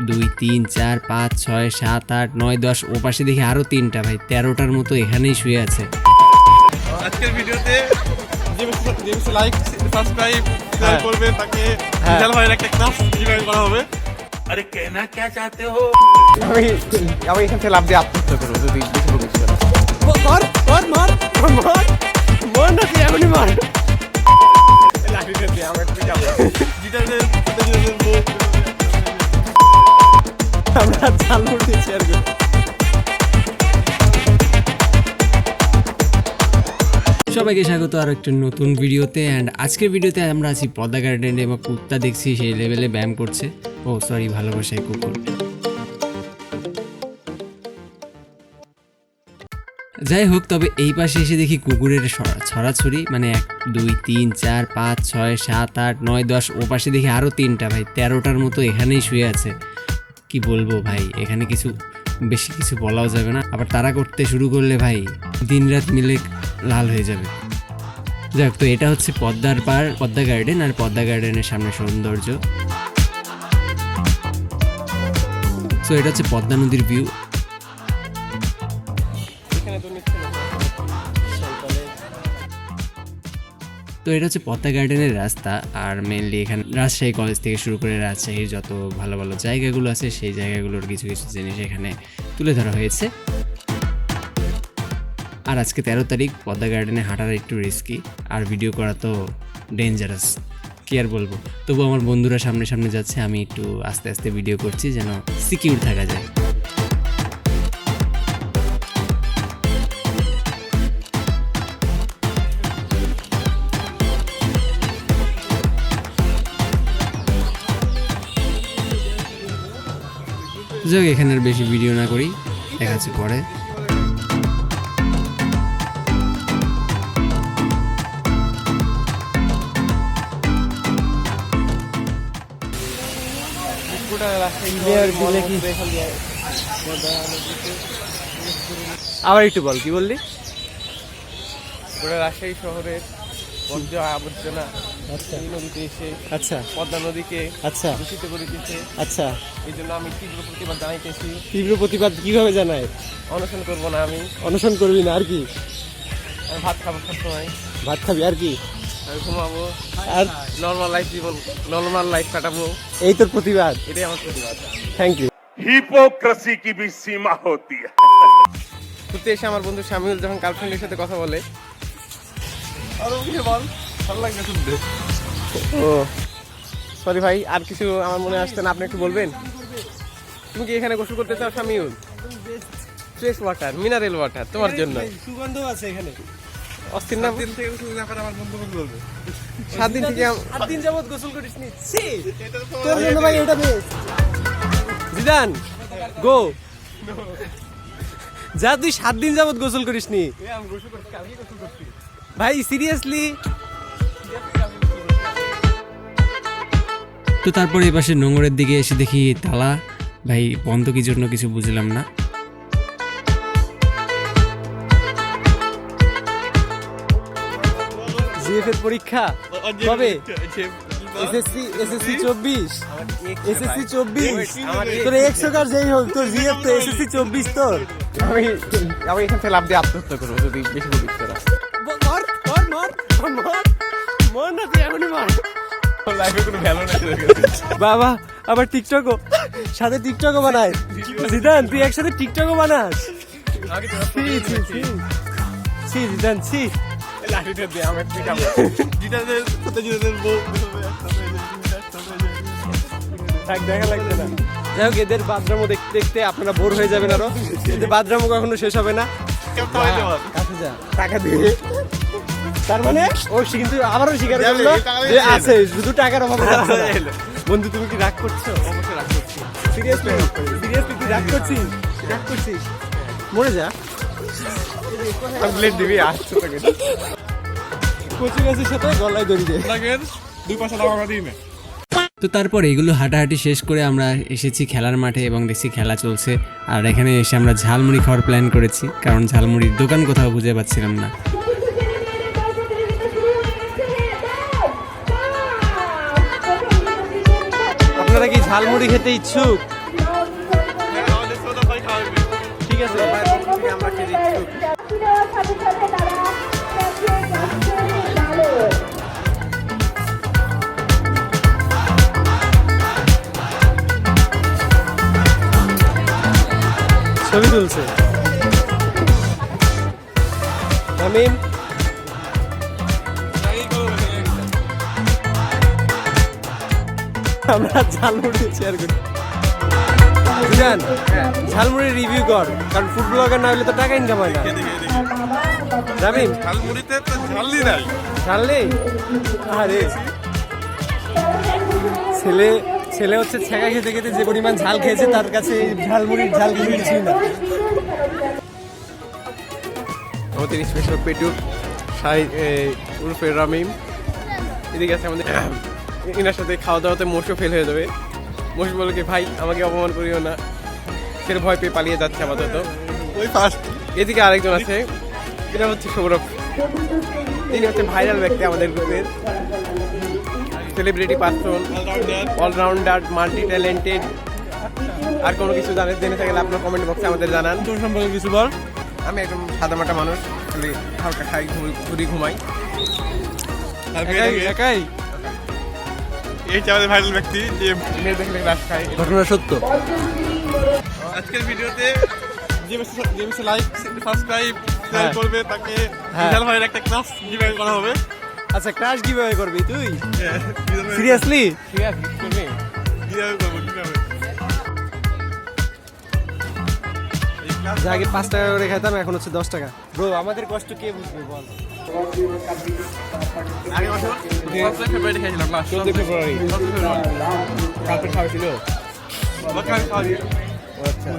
2 3 4 5 6 7 8 9 10 ও পাশে দেখি আরো 3টা ভাই 13টার মতো এখানেই শুয়ে আছে। আজকের ভিডিওতে যে লাইক সাবস্ক্রাইব শেয়ার করবে তাকে বিশাল ভাইয়ের একটা ক্লাস ডিজাইন করা হবে। আরে কেনা কি চাইতে হো? আমি এখান থেকে লাভ দিয়ে আত্মহত্যা করবো যদি বেশি প্রকাশ কর মার না তুই এখনই মার আমরা ঝালমুড়ি শেয়ার করি। সবাইকে স্বাগত আর একটা নতুন ভিডিওতে। অ্যান্ড আজকের ভিডিওতে আমরা আছি পদ্মা গার্ডেনে এবং কুত্তা দেখছি সেই লেভেলে ব্যায়াম করছে। ও সরি, ভালোবাসায় কুকুর। যাই হোক, তবে এই পাশে এসে দেখি কুকুরের ছড়াছড়ি, মানে 1 2 3 4 5 6 7 8 9 10 ও পাশে দেখি আরও 3টা ভাই 13টার মতো এখানেই শুয়ে আছে। কি বলবো ভাই, এখানে বেশি কিছু বলাও যাবে না, আবার তারা করতে শুরু করলে ভাই দিনরাত মিলে লাল হয়ে যাবে। যাক, তো এটা হচ্ছে পদ্মার পার, পদ্মা গার্ডেন, আর পদ্মা গার্ডেনের সামনে সৌন্দর্য। সো এটা হচ্ছে পদ্মা নদীর ভিউ। তো এটা হচ্ছে পদ্মা গার্ডেনের রাস্তা, আর মেনলি এখানে রাজশাহী কলেজ থেকে শুরু করে রাজশাহীর যত ভালো ভালো জায়গাগুলো আছে সেই জায়গাগুলোর কিছু কিছু জিনিস এখানে তুলে ধরা হয়েছে। আর আজকে 13 তারিখ, পদ্মা গার্ডেনে হাঁটার একটু রিস্কি, আর ভিডিও করা তো ডেঞ্জারাস, কি আর বলবো। তবু আমার বন্ধুরা সামনে সামনে যাচ্ছে, আমি একটু আস্তে আস্তে ভিডিও করছি যেন সিকিউর থাকা যায়। যাক, এখানের বেশি ভিডিও না করি, দেখাচ্ছি পরে। আবার একটু বল, কি বললি? রাজশাহী শহরের বর্জ্য আবর্জনা এই নদীতে এসে পদ্মা নদীকে দূষিত করে দিচ্ছে। এই জন্য আমি তীব্র প্রতিবাদ জানাইতেছি। তীব্র প্রতিবাদ কিভাবে জানায়? অনশন করবো না আমি। অনশন করবি না? আর কি? আমি ভাত খাবো সবসময়। ভাত খাবি? আর কি? আমি ঘুমাবো, আর নর্মাল লাইফ কাটাবো। এই তোর প্রতিবাদ? এটাই আমার প্রতিবাদ। Thank you. হিপোক্রেসি কি भी सीमा होती है। ঘুরতে এসে আমার বন্ধু শামিউল যখন গার্লফ্রেন্ডের সাথে কথা বলে, বল ভালো লাগবে শুনতে। ও সরি ভাই, আর কিছু আমার মনে আসছে না, আপনি একটু বলবেন? তুমি কি এখানে গোসল করতে চাও Shamiul? Fresh water, mineral water তোমার জন্য। সুগন্ধ আছে এখানে। অস্থির না? 7 দিন থেকে গোসল না করে আমার বন্ধু বলবে 7 দিন থেকে 8 দিন যাবত গোসল করিসনি। ছি, তোর জন্য ভাই এটা বেস্ট। জিদান গো যা, তুই 7 দিন যাবত গোসল করিসনি। আমি গোসল করছি, কালকে গোসল করছি ভাই, সিরিয়াসলি। তো তারপরে এপাশে নোংরের দিকে এসে দেখি তালা, ভাই বন্ধ কি জন্য কিছু বুঝলাম না। জিএফের পরীক্ষা কবে? এসএসসি 24। এসএসসি 24 তোর 100 কার যেই হোক, তোর জিএফ তো এসএসসি 24 তোর। আমি এখান থেকে লাভ দিয়ে আত্মহত্যা করবো যদি বেশি প্রকাশ করা। মর না তুই এখনই মার। লাইফে কোনো ভ্যালু নেই। বাবা আবার টিকটকও সাথে টিকটকও বানায়। জিদান তুই একসাথে টিকটকও বানাস? ছি জিদান ছি। দেখা লাগবে না। যাই হোক, এদের বাদরামো দেখতে দেখতে আপনারা বোর হয়ে যাবেন আরো। এদের বাদরামো কখনো শেষ হবে না। টাকা দিয়ে তার মানে ও কিন্তু আবারও স্বীকার করলো যে আছে, শুধু টাকার অভাবে। বন্ধু তুমি কি রাগ করছো? অবশ্যই রাগ করছি। সিরিয়াসলি তুই রাগ করছিস? মরে যা। কমপ্লিট দিবি আসছে তোকে। কচি গাছের সাথে গলায় দড়ি দে। 2 পয়সা টাকা দিই না। তো তারপর এগুলো হাঁটাহাঁটি শেষ করে আমরা এসেছি খেলার মাঠে এবং দেখছি খেলা চলছে। আর এখানে এসে আমরা ঝালমুড়ি খাওয়ার প্ল্যান করেছি, কারণ ঝালমুড়ির দোকান কোথাও খুঁজে পাচ্ছিলাম না। আপনারা কি ঝালমুড়ি খেতে ইচ্ছুক? ঠিক আছে ভাইয়ের পক্ষ থেকে আমরা খেয়ে দিচ্ছি। ছবি তুলছে তামিম। আমরা ঝালমুড়ি শেয়ার করি। বুঝলেন ঝালমুড়ি রিভিউ কর, কারণ ফুড ব্লগার না হলে তো টাকা ইনকাম হয় না। তামিম ঝালমুড়িতে তো ঝালই নাই। ঝাল নেই? আরে ছেলে ছেলে হচ্ছে ছেঁকা খেতে খেতে যে পরিমাণ ঝাল খেয়েছে তার কাছে এই ঝালমুড়ির ঝাল কিছুই না। আমাদের স্পেশাল পেটু উর্ফে রামিম এদিকে আছে আমাদের। এনার সাথে খাওয়া দাওয়াতে মোশও ফেল হয়ে যাবে। মোশ বলে কি ভাই আমাকে অপমান করিও না, সে ভয় পেয়ে পালিয়ে যাচ্ছে আপাতত। ওই ফার্স্ট। এদিকে আরেকজন আছে, এটা হচ্ছে সৌরভ। তিনি হচ্ছে ভাইরাল ব্যক্তি আমাদের গ্রুপের, celebrity person, all rounder, multi talented. আর কোনো কিছু জেনে থাকলে আপনার কমেন্ট বক্সে আমাদের জানান। তোর সম্পর্কে কিছু বল। আমি একদম সাদামাটা মানুষ, খালি হালকা খাই, ঘুরি, ঘুমাই। একাই এই যে আমাদের ভাইরাল ব্যক্তি যে মেয়ে দেখলে রাস খাই। ঘটনা সত্য। আজকের ভিডিওতে যে বেশি লাইক সাবস্ক্রাইব শেয়ার হ্যাঁ। করবে তাকে হ্যাঁ। বিশাল ভাইয়ের একটা ক্লাস গিভঅ্যাওয়ে করা হবে। আচ্ছা ক্রাশ কিভাবে করবি তুই? Seriously seriously? ঠিক আছে করবি। কিভাবে করবো কিভাবে? যে আগে 5 টাকা করে খেতাম, এখন হচ্ছে 10 টাকা। ব্রো আমাদের কষ্ট কে বুঝবে বল? আগে বছর 14 ফেব্রুয়ারি খেয়েছিলাম লাস্ট 14 ফেব্রুয়ারি। কালকে খাওয়া ছিল। বাকি আমি খাওয়া দিয়ে আচ্ছা